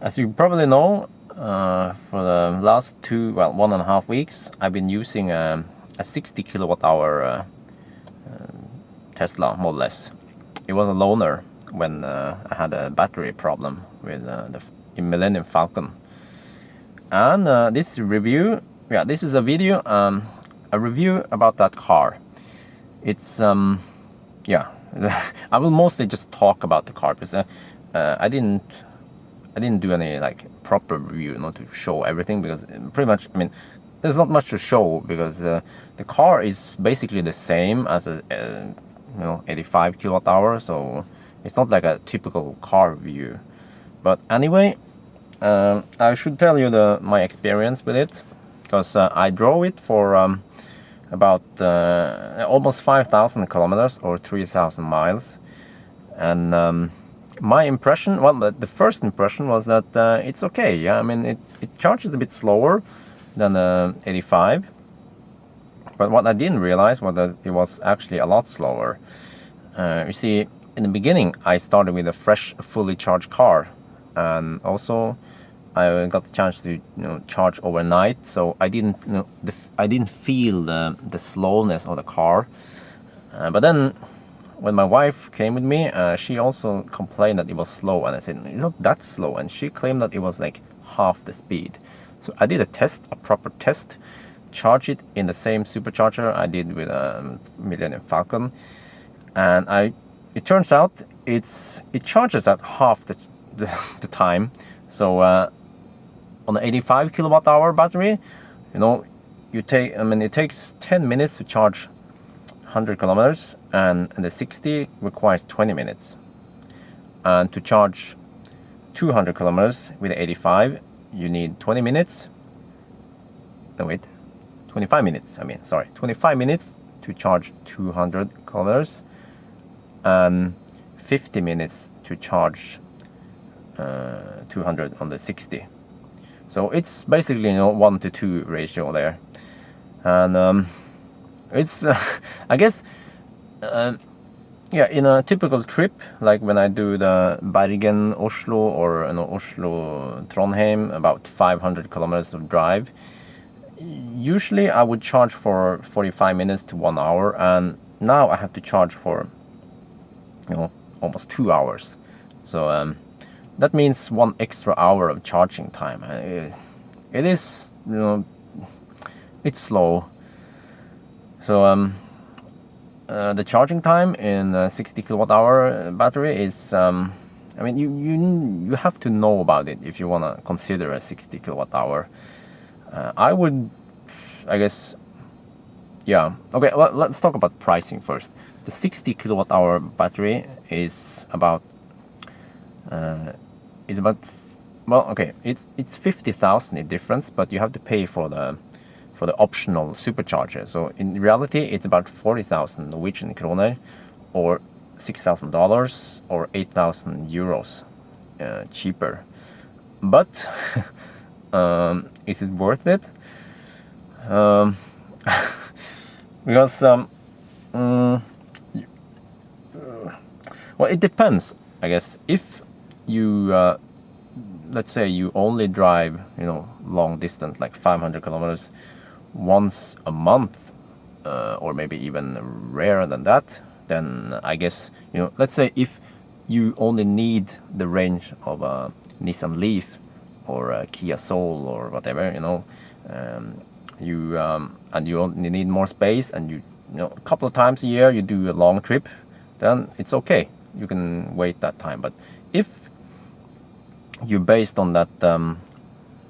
As you probably know, for the last 1.5 weeks, I've been using a 60 kilowatt hour Tesla Model S. It was a loaner when I had a battery problem with the Millennium Falcon. And this review, this is a video, a review about that car. It's I will mostly just talk about the car because I didn't do any like proper review, not to show everything, because pretty much, I mean, there's not much to show because the car is basically the same as a 85 kilowatt hour, so it's not like a typical car review. But anyway, I should tell you my experience with it, because I drove it for about almost 5,000 kilometers or 3,000 miles, and my impression, the first impression was that it's okay. Yeah, I mean, it charges a bit slower than 85, but what I didn't realize was that it was actually a lot slower. You see, in the beginning, I started with a fresh, fully charged car, and also I got the chance to charge overnight, so I didn't I didn't feel the slowness of the car. But then when my wife came with me, she also complained that it was slow, and I said it's not that slow, and she claimed that it was like half the speed. So I did a proper test, charge it in the same supercharger I did with a Millennium Falcon, and it turns out it charges at half the time. So on the 85 kilowatt hour battery, it takes 10 minutes to charge 100 kilometers, and the 60 requires 20 minutes. And to charge 200 kilometers with the 85, you need 20 minutes. No, wait, 25 minutes. 25 minutes to charge 200 kilometers, and 50 minutes to charge 200 on the 60. So it's basically 1 to 2 ratio there, and it's I guess in a typical trip, like when I do the Bergen Oslo or Oslo Trondheim, about 500 kilometers of drive, usually I would charge for 45 minutes to 1 hour, and now I have to charge for almost 2 hours. So that means 1 extra hour of charging time. It is, it's slow. So the charging time in a 60 kilowatt hour battery is, you have to know about it if you want to consider a 60 kilowatt hour. I guess, yeah. Okay, let's talk about pricing first. The 60 kilowatt hour battery is about, it's 50,000 in difference, but you have to pay for the optional supercharger. So in reality, it's about 40,000 Norwegian kroner, or $6,000 or 8,000 euros cheaper. But is it worth it? Because it depends, I guess. If you let's say you only drive long distance, like 500 kilometers once a month, or maybe even rarer than that, then I guess let's say if you only need the range of a Nissan Leaf or a Kia Soul or whatever, and you only need more space, and a couple of times a year you do a long trip, then it's okay, you can wait that time. But if you based on that,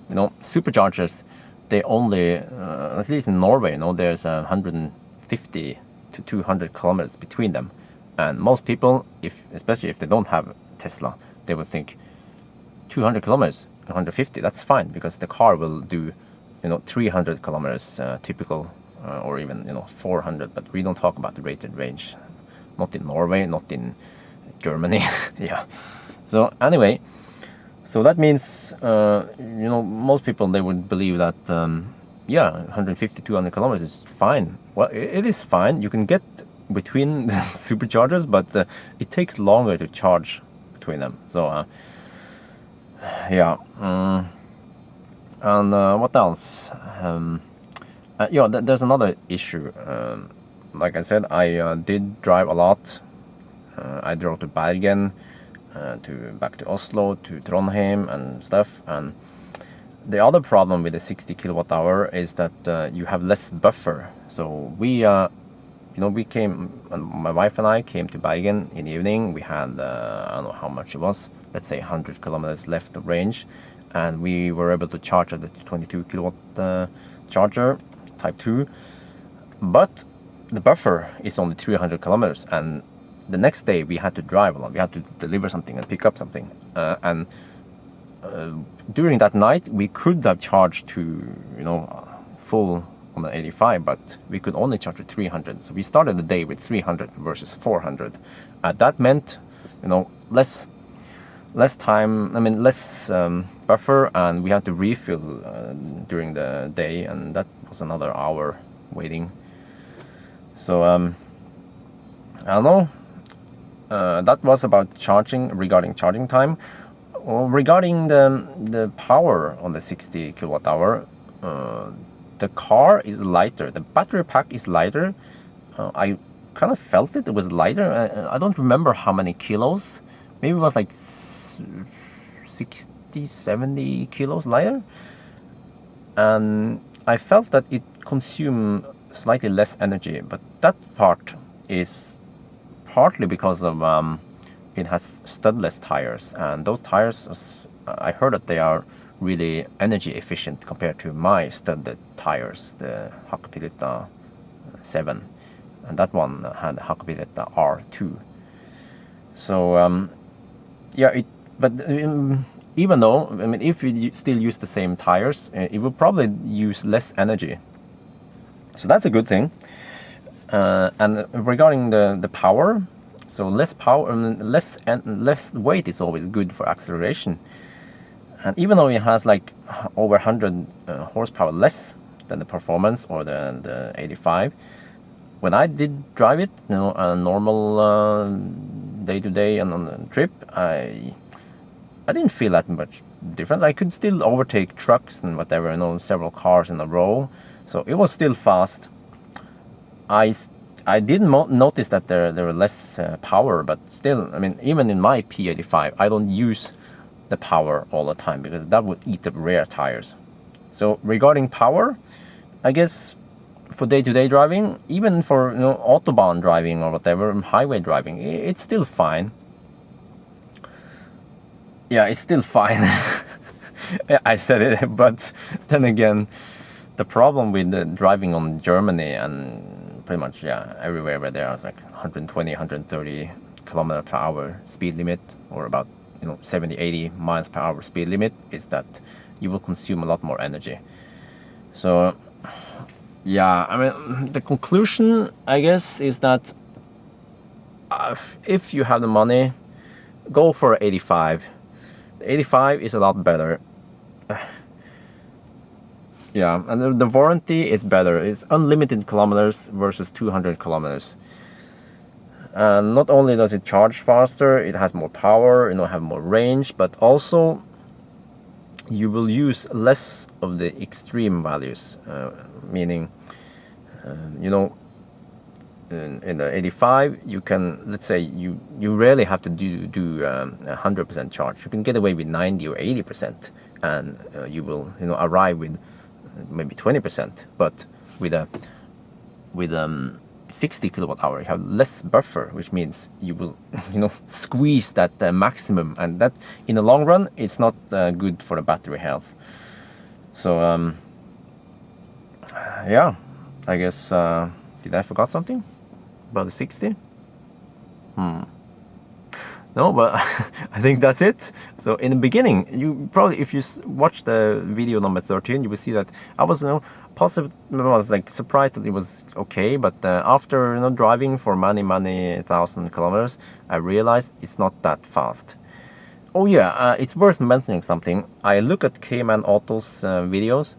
superchargers, they only, at least in Norway, there's 150 to 200 kilometers between them, and most people, especially if they don't have Tesla, they would think 200 kilometers, 150, that's fine, because the car will do 300 kilometers typical, or even 400, but we don't talk about the rated range, not in Norway, not in Germany. Yeah. So anyway, so that means most people, they would believe that 150 200 kilometers is fine. Well, it is fine. You can get between the superchargers, but it takes longer to charge between them. So Yeah. And what else? Yeah, there's another issue. Like I said, I did drive a lot. I drove to Bergen, back to Oslo, to Trondheim and stuff. And the other problem with the 60 kilowatt hour is that you have less buffer. So we came, my wife and I came to Bergen in the evening. We had, I don't know how much it was, let's say 100 kilometers left of range. And we were able to charge at the 22 kilowatt charger, type 2. But the buffer is only 300 kilometers. And the next day we had to drive a lot. We had to deliver something and pick up something. And during that night, we could have charged to, full on the 85, but we could only charge to 300. So we started the day with 300 versus 400. That meant, less time, less buffer, and we had to refill during the day, and that was another hour waiting. So I don't know. That was about regarding charging time. Regarding the power on the 60 kilowatt hour, the car is lighter. The battery pack is lighter. I kind of felt it. It was lighter. I don't remember how many kilos. Maybe it was like 60, 70 kilos lighter. And I felt that it consumed slightly less energy. But that part is partly because of it has studless tires. And those tires, I heard that they are really energy efficient compared to my studded tires, the Hakkapeliitta 7, and that one had Hakkapeliitta R2. So but even though, if you still use the same tires, it will probably use less energy. So that's a good thing. And regarding the power, so less power, less weight is always good for acceleration. And even though it has like over 100 horsepower less than the performance or the 85, when I did drive it, a normal day-to-day and on a trip, I didn't feel that much difference. I could still overtake trucks and whatever, several cars in a row. So it was still fast. I did notice that there were less power, but still, even in my P85, I don't use the power all the time because that would eat up rear tires. So regarding power, I guess for day-to-day driving, even for autobahn driving or whatever, highway driving, it's still fine. Yeah, it's still fine. I said it, but then again, the problem with the driving on Germany and pretty much everywhere where there is like 120, 130 kilometer per hour speed limit, or about 70, 80 miles per hour speed limit, is that you will consume a lot more energy. So the conclusion, I guess, is that if you have the money, go for 85. 85 is a lot better. And the warranty is better. It's unlimited kilometers versus 200 kilometers. Not only does it charge faster, it has more power, have more range, but also you will use less of the extreme values. Meaning, in the 85, you can, let's say, you rarely have to do 100% charge. You can get away with 90 or 80%, and you will arrive with maybe 20%. But with 60 kilowatt hour, you have less buffer, which means you will squeeze that maximum, and that in the long run it's not good for the battery health. So I guess did I forgot something about the 60? No, but I think that's it. So in the beginning, you probably, if you watch the video number 13, you will see that I was I was like surprised that it was okay, but after driving for many thousand kilometers, I realized it's not that fast. Oh yeah, it's worth mentioning something. I look at K-Man Auto's videos.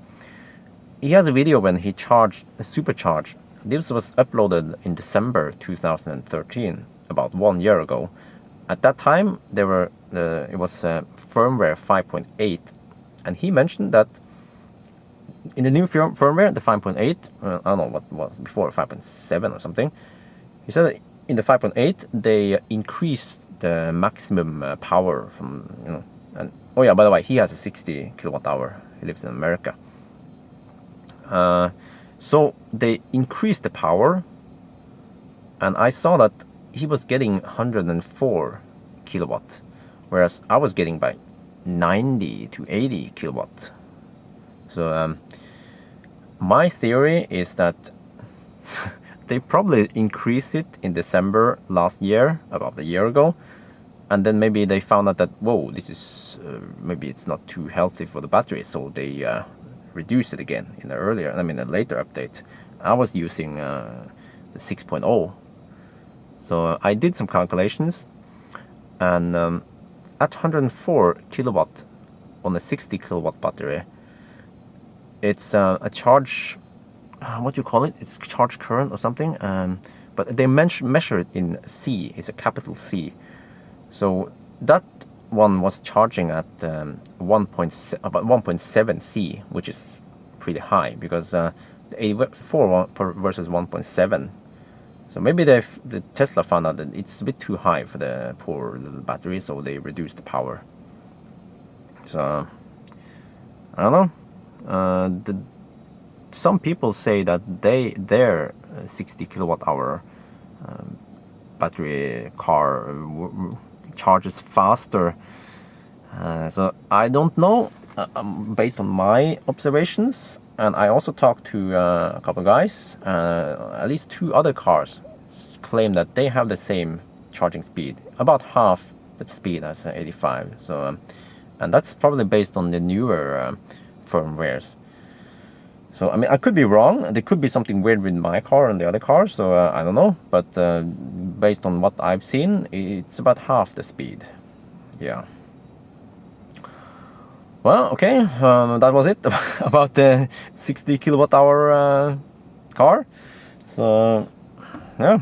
He has a video when he supercharged. This was uploaded in December 2013, about 1 year ago. at that time it was firmware 5.8, and he mentioned that in the new firmware, the 5.8, I don't know what was before, 5.7 or something. He said that in the 5.8 they increased the maximum power from, you know, and oh yeah, by the way, he has a 60 kilowatt hour. He lives in America. So they increased the power, and I saw that he was getting 104 kilowatt, whereas I was getting by 90 to 80 kilowatt. So my theory is that they probably increased it in December last year, about a year ago, and then maybe they found out that, whoa, this is maybe it's not too healthy for the battery, so they reduced it again in a later update. I was using the 6.0, so I did some calculations, and at 104 kilowatt on a 60 kilowatt battery, it's a charge, what do you call it? It's charge current or something. But they measure it in C. It's a capital C. So that one was charging at about 1.7 C, which is pretty high, because the 84 versus 1.7. So maybe the Tesla found out that it's a bit too high for the poor little battery, so they reduced the power. So I don't know. Some people say that their 60 kilowatt hour battery car charges faster. So I don't know, based on my observations, and I also talked to a couple of guys. At least 2 other cars claim that they have the same charging speed, about half the speed as 85. So and that's probably based on the newer firmwares. So I mean, I could be wrong. There could be something weird with my car and the other cars, so I don't know. But based on what I've seen, it's about half the speed. Yeah. Well, okay, that was it about the 60 kilowatt hour car. So yeah.